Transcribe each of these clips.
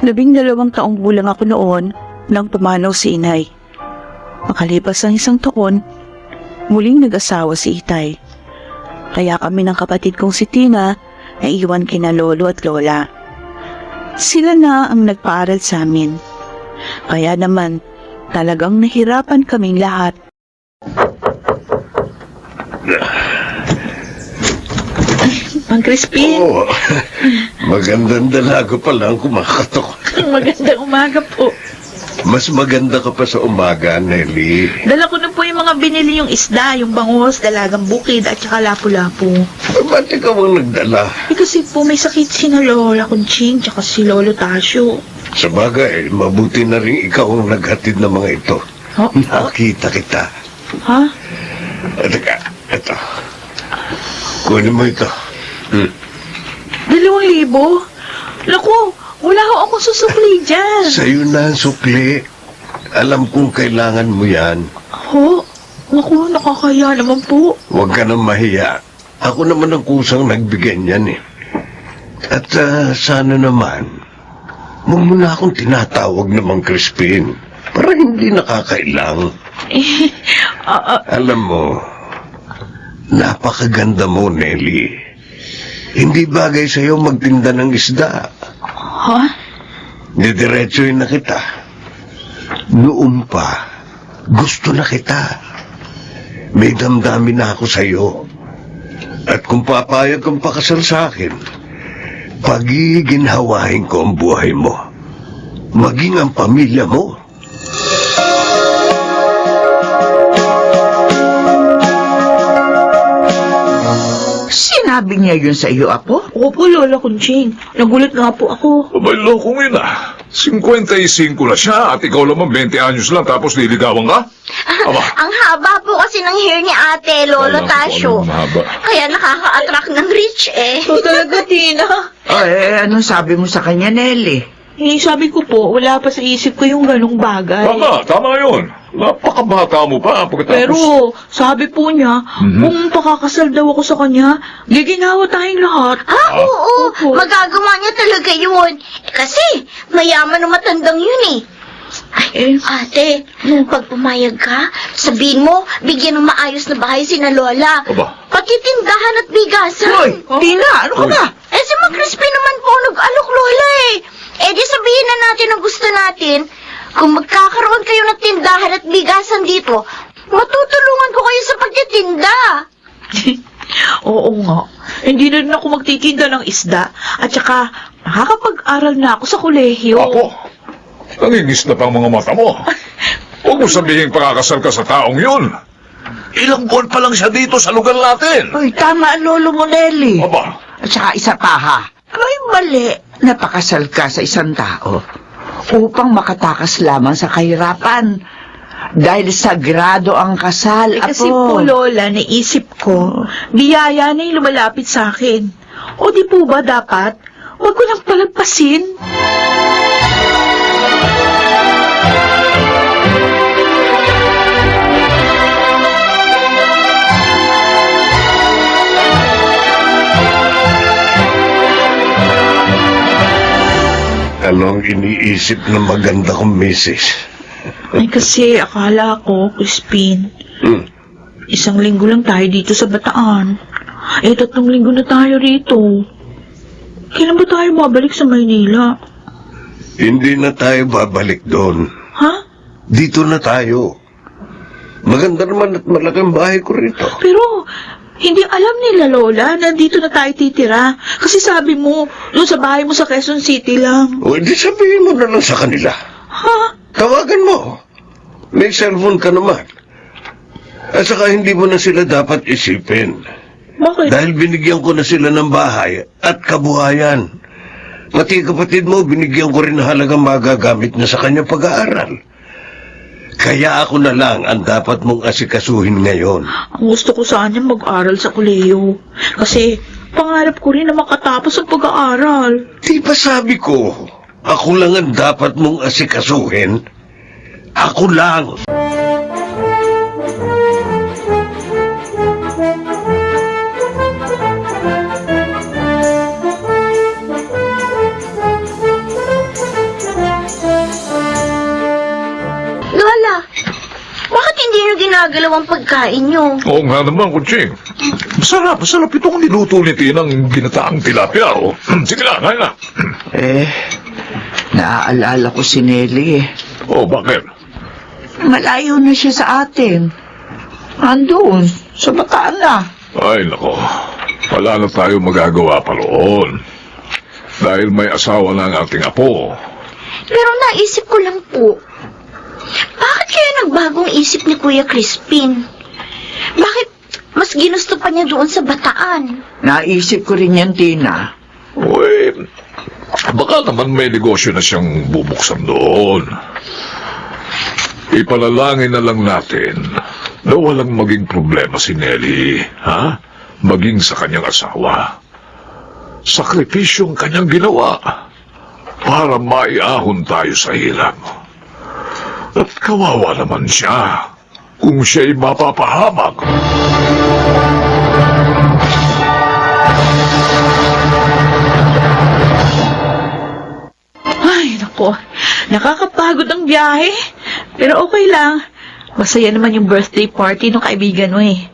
12 taong gulang ako noon nang pumanaw si inay. Makalipas ang 1 taon, muling nag-asawa si itay. Kaya kami ng kapatid kong si Tina naiwan kina lolo at lola. Sila na ang nagpaaral sa amin. Kaya naman, talagang nahirapan kaming lahat. Mang Crispin, Oo, magandang dalago pa lang kumakatok. magandang umaga po. Mas maganda ka pa sa umaga, Nelly. Dala ko na po yung mga binili yung isda, yung bangos, dalagang bukid at saka lapu-lapu. Ba't ikaw ang nagdala? Kasi po may sakit si na Lola Conching tsaka si Lolo Tasio. Sa bagay, mabuti na rin ikaw ang naghatid ng mga ito. Oh, Nakita kita. ha? Teka, ito. Kunin mo ito. 2,000? Naku, wala ho akong susukli dyan. Sa'yo na ang sukli. Alam kong kailangan mo yan. Ho? Naku, nakakaya naman po. Huwag ka nang mahiya. Ako naman ang kusang nagbigay niyan eh. At sana naman, huwag mo na akong tinatawag na Mang Crispin para hindi nakakailang. Alam mo, napakaganda mo, Nelly. Hindi bagay sa'yo magtinda ng isda. Ha? Didiretsohin na kita. Noon pa, gusto na kita. May damdamin na ako sa'yo. At kung papayag kang pakasal sa akin, pagiginhawain ko ang buhay mo. Maging ang pamilya mo. Sinabi niya yun sa iyo, Apo? Opo, Lola Conching. Nagulat nga po ako. Abay, lokong ina. 55 na siya at ikaw naman 20 anyos lang tapos niligawan ka? Aba, Ang haba po kasi ng hair ni ate, Lolo alam ko, Tasio. anong mahaba. Kaya nakaka-attract ng rich eh. So talaga, Tina. Anong sabi mo sa kanya, Nelly? Sabi ko po, wala pa sa isip ko yung ganong bagay. Tama yun. Napakabata mo pa pagkatapos. Pero, sabi po niya, kung pakakasal daw ako sa kanya, giginawa tayong lahat. Oo, Opo. magagawa niya talaga yun. Kasi, mayaman na matandang yun eh. Ate, pag pumayag ka, sabihin mo, bigyan ng maayos na bahay si na Lola. Aba. Pati tindahan at bigasan. Hoy, Tina, ano ka ba? Si Mang Crispin naman po nag-alok Lola eh. Di sabihin na natin ang gusto natin. Kung magkakaroon kayo ng tindahan at bigasan dito, matutulungan ko kayo sa pagtitinda. Oo nga. Hindi na rin ako magtitinda ng isda. At saka, nakakapag-aral na ako sa kolehiyo. Ako, nangingis na pang mga mata mo. Huwag mo sabihin pakakasal ka sa taong yun. Ilang buwan pa lang siya dito sa lugar natin. Hoy, tama ang lolo mo, Nelly. Aba, At saka isa pa, ha? May mali na pakasal ka sa isang tao upang makatakas lamang sa kahirapan. Dahil sagrado ang kasal, Kasi Apo. po, Lola, naisip ko, biyaya na yung lumalapit sa akin. O di po ba dapat, huwag ko nang palagpasin? Anong iniisip ng maganda kong misis? Ay kasi akala ko, Crispin, 1 linggo lang tayo dito sa Bataan. 3 linggo na tayo rito. Kailan ba tayo babalik sa Maynila? Hindi na tayo babalik doon. Ha? Dito na tayo. Maganda naman at malaking bahay ko rito. Pero, hindi alam nila, Lola, na dito na tayo titira. Kasi sabi mo, doon sa bahay mo sa Quezon City lang. O, hindi sabihin mo na lang sa kanila. Ha? Tawagan mo. May cellphone ka naman. At saka hindi mo na sila dapat isipin. Bakit? Dahil binigyan ko na sila ng bahay at kabuhayan. Pati kapatid mo, binigyan ko rin ng halagang magagamit na sa kanyang pag-aaral. Kaya ako na lang ang dapat mong asikasuhin ngayon. Ang gusto ko sana mag-aral sa kolehiyo. Kasi, pangarap ko rin na makatapos ang pag-aaral. Di ba sabi ko, ako lang ang dapat mong asikasuhin? Ako lang. gumagalaw ang pagkain nyo. Oo nga naman, Kuching. Masarap itong niluto ni Tinang ginataang tilapia, oh. Sige na, kain na. Naaalala ko si Nelly eh. Oh, bakit? Malayo na siya sa atin. Andun, sa Bataan na. Ay, nako. Wala na tayo magagawa pa roon. Dahil may asawa na ang ating apo. Pero naisip ko lang po, bakit kaya nagbagong isip ni Kuya Crispin? Bakit mas ginusto pa niya doon sa Bataan? Naisip ko rin yan, Tina. Uy, baka naman may negosyo na siyang bubuksan doon. Ipalalangin na lang natin na walang maging problema si Nelly, ha? Maging sa kanyang asawa. Sakripisyong kanyang ginawa para maiahon tayo sa hirap. At kawawa naman siya kung siya'y mapapahamak. Ay, nako. Nakakapagod ang biyahe. Pero okay lang. Masaya naman yung birthday party ng kaibigan mo eh.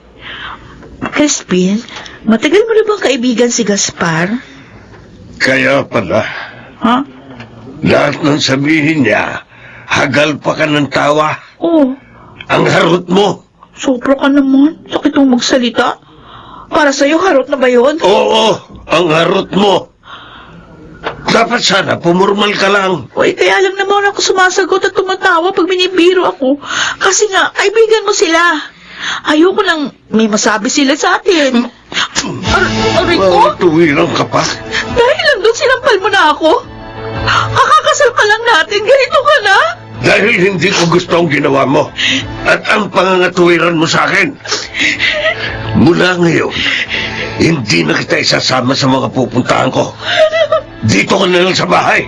Crispin, matagal mo na bang kaibigan si Gaspar? Kaya pala, Ha? lahat ng sabihin niya, hagal pa ka ng tawa. Oh, Ang harot mo. sobra ka naman. Sakit mong magsalita. Para sa'yo, harot na ba yun? Oo, ang harot mo. Dapat sana pumurmal ka lang. Uy, kaya lang naman ako sumasagot at tumatawa pag binibiro ako. Kasi nga, kaibigan mo sila. Ayoko nang may masabi sila sa atin. Aray ko, Tuwirang ka pa. dahil lang doon sinampal mo na ako. Kakakasal pa lang natin, ganito ka na? Dahil hindi ko gusto ang ginawa mo. At ang pangangatuwiran mo sa akin. Mula ngayon, hindi na kita isasama sa mga pupuntahan ko. Dito ka na lang sa bahay.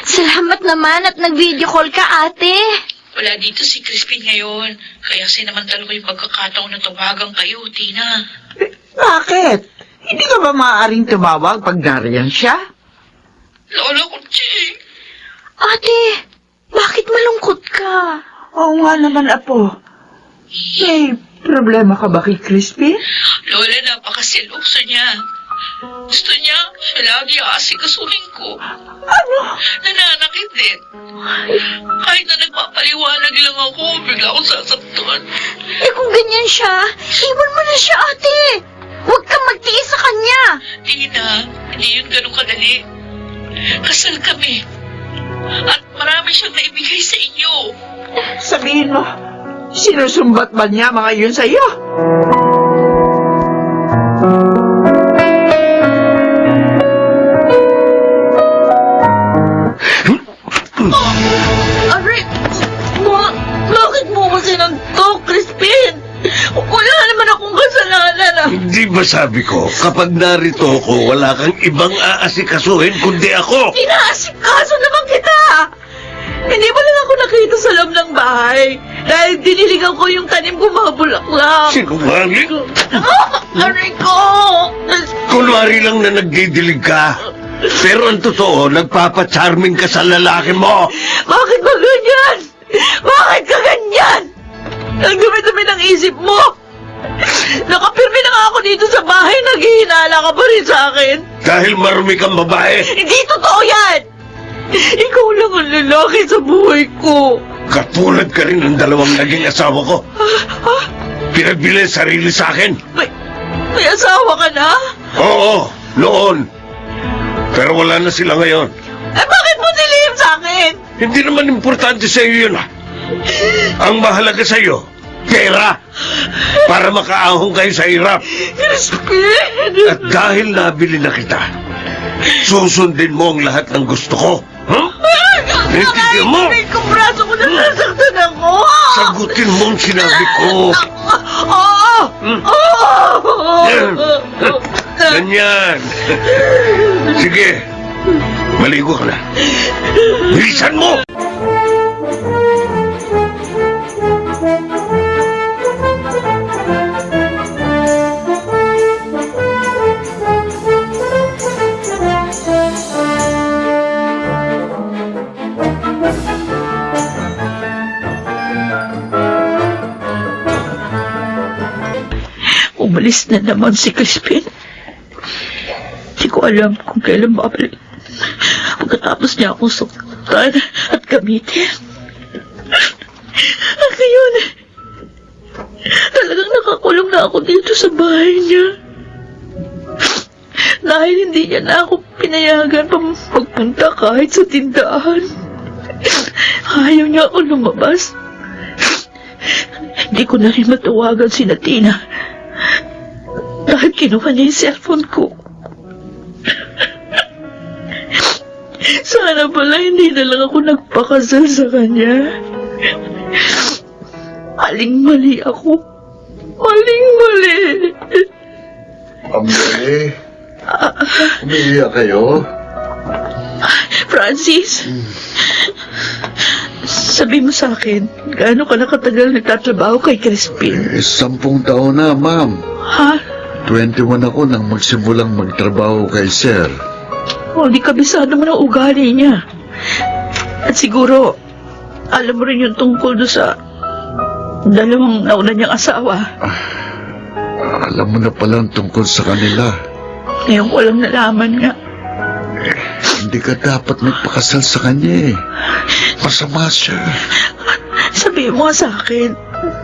Salamat naman at nag-video call ka, ate. Wala dito si Crispin ngayon. Kaya sinamantala ko yung pagkakataon na tawagan kayo, Tina. Bakit? Hindi ka ba maaaring tumawag pag nariyan siya? Lola Kuching! Ate, bakit malungkot ka? Oo nga naman, Apo. May problema ka ba kay Crispin? Lola, napakaseloso niya. Gusto niya, siya lagi aasikasuhin ko. Ano? Nananakit din. Kahit na nagpapaliwanag lang ako, bigla akong sasaktan. Eh kung ganyan siya, iwan mo na siya, ate. Huwag kang magtiis sa kanya. Tina, hindi yun ganun kadali. Kasal kami. At marami siyang naibigay sa inyo. Sabihin mo, sinusumbat ba niya mga yun sa'yo? Aray, bakit mo ko sinuntok, Crispin? Wala naman akong kasalanan ah. Hindi ba sabi ko, kapag narito ako, wala kang ibang aasikasuhin kundi ako. Inaasikaso naman kita! Hindi ba lang ako nakita sa loob ng bahay? Dahil diniligan ko yung tanim ko mga bulaklak. Sinungaling? Aray ko! Kunwari lang na nagdidilig ka. Pero ang totoo, nagpapacharming ka sa lalaki mo. Bakit ba ganyan? Bakit ka ganyan? Ang dumi-dumi ng isip mo! Nakapirmi na nga ako dito sa bahay, naghihinala ka pa rin sa akin. Dahil marumi kang babae. Hindi totoo yan! Ikaw lang ang lalaki sa buhay ko. Katulad ka rin ng dalawang naging asawa ko. Pinagbili ang sarili sa akin. May asawa ka na? Oo, noon. Pero wala na sila ngayon. Eh bakit mo nilihim sa akin? Hindi naman importante sa iyo yun. Ang mahalaga sa iyo, pera. Para makaahon kayo sa hirap. Crispin! At dahil nabili na kita, susundin mo ang lahat ng gusto ko. Huh? Naintindihan mo? Aray ko, braso ko, nasasaktan ako! Sagutin mo ang sinabi ko. Oo! Oo! Yan. Ganyan. Sige, maligo ka na. Bilisan mo! Umalis na naman si Crispin. Hindi ko alam kung kailan babalik. Pagkatapos niya akong suktan at gamitin. At ngayon, talagang nakakulong na ako dito sa bahay niya. Dahil hindi niya na ako pinayagan magpunta kahit sa tindahan. Ayaw niya ako lumabas. Hindi ko na rin matawagan si Tina. Dahil kinuha niya yung cellphone ko. Sana pala hindi na lang ako nagpakasal sa kanya. Maling-mali ako. Maling-mali. Mary, umiiyak kayo? Francis, sabi mo sa akin, gaano ka nakatagal nagtatrabaho kay Crispin? 10 taon na, ma'am. Ha? 21 ako nang magsimulang magtrabaho kay Sir. O, di kabisado mo ng ugali niya. At siguro, alam mo rin yung tungkol doon sa dalawang nauna niyang asawa. Alam mo na palang tungkol sa kanila. Ngayon ko lang nalaman nga. Hindi ka dapat nagpakasal sa kanya eh. Masama siya. Sabihin mo nga sa akin,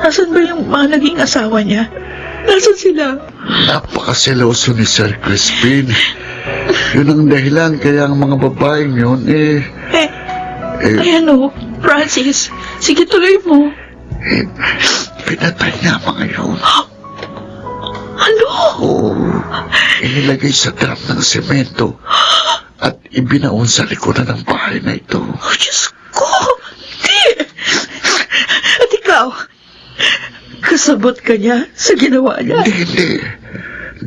nasan ba yung mga naging asawa niya? Nasan sila? Napakaseloso ni Sir Crispin. Yun ang dahilan kaya ang mga babaeng yun Ay ano, Francis, sige tuloy mo. Pinatay niya mga yun. Ano? Oo, inilagay sa drum ng semento at ibinaon sa likuran ng bahay na ito. Oh, Diyos ko! Di! At ikaw, kasabot ka niya sa ginawa niya? Hindi.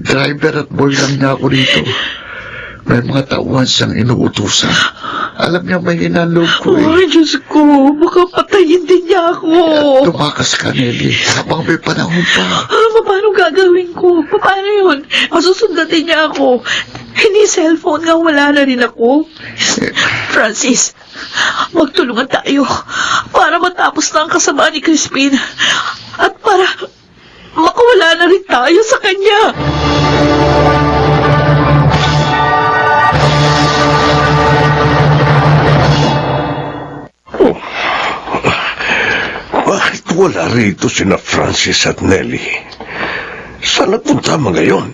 Driver at boy lang niya ako dito. May mga tauhan siyang inuutusan. Alam niya may hinalog ko eh. Ay, Diyos ko, baka patayin din niya ako. Tumakas ka, Nelly, habang may panahon pa. Paano gagawin ko? Paano yun? Masusundatin niya ako. Hindi cellphone nga, wala na rin ako. Francis, magtulungan tayo para matapos na ang kasamaan ni Crispin at para makawala na rin tayo sa kanya. Bakit wala rito sina Francis at Nelly? Saan nagpunta mga ngayon?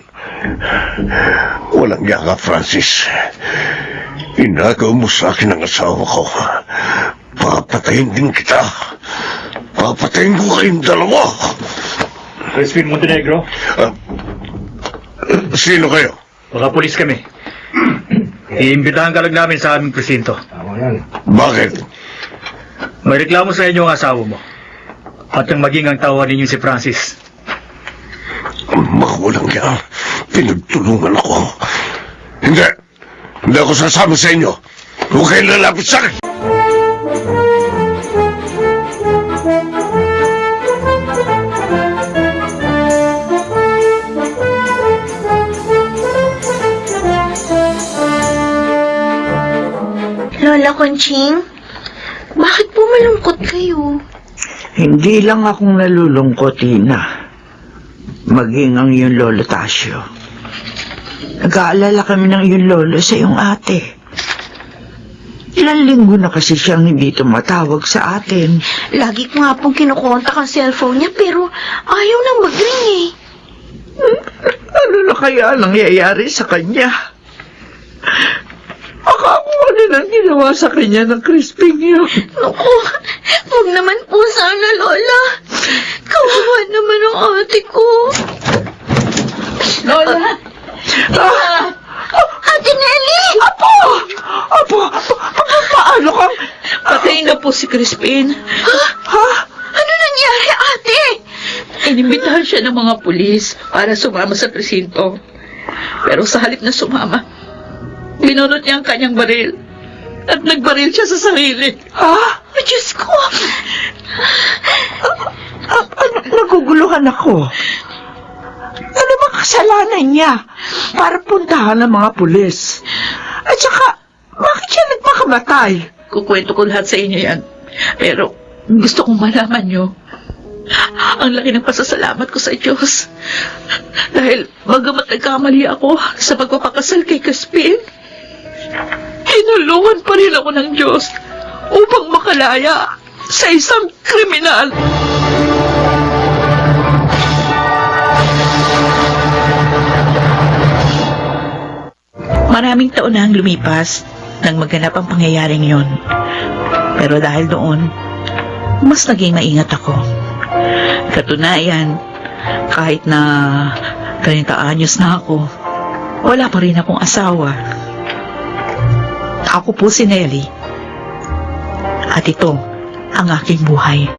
Walang yaka, Francis. Inagaw mo sa akin ang asawa ko. Papatayin din kita. Papatayin ko kayong dalawa. Crispin Montenegro, Sino kayo? mga pulis kami. Iimbitahan ka lang namin sa aming presinto. Bakit? May reklamo sa inyo ang asawa mo. At ang maging ang tawa ninyo si Francis. Makulang yan. Pinagtulungan ako. Hindi. Hindi ako sasama sa inyo. Huwag kayong lalapit sa akin. Lola Conching, bakit po malungkot kayo? Hindi lang akong nalulungkot, Tina. Maging ang iyong lolo Tasio. Nag-aalala kami ng iyong lolo sa iyong ate. Ilang linggo na kasi siyang hindi tumatawag sa atin. Lagi ko nga pong kinukontak ang cellphone niya pero ayaw nang mag-ring eh. Ano na kaya nangyayari sa kanya? Akala rin ang ginawa sa kanya ng Crispin yun. Naku, huwag naman po sana, Lola. Kawawa naman ang ate ko. Lola! Ate Nelly! Apo, paano kang... Patay na po si Crispin. Ano nangyari, ate? Inimbitahan siya ng mga pulis para sumama sa presinto. Pero sa halip na sumama, binunot niya ang kanyang baril. At nagbaril siya sa sarili. Ay, Diyos ko! Naguguluhan ako. Ano ba kasalanan niya para puntahan ng mga pulis? At saka, bakit siya nagpakamatay? Kukwento ko lahat sa inyo yan. Pero gusto kong malaman nyo, ang laki ng pasasalamat ko sa Diyos. Dahil bagamat nagkamali ako sa pagpapakasal kay Caspin, hinulungan pa rin ako ng Diyos upang makalaya sa isang kriminal. Maraming taon na ang lumipas nang maganap ang pangyayaring yon. Pero dahil doon, mas naging maingat ako. Katunayan, kahit na 30 anyos na ako, wala pa rin akong asawa. Ako po si Nelly. At ito ang aking buhay.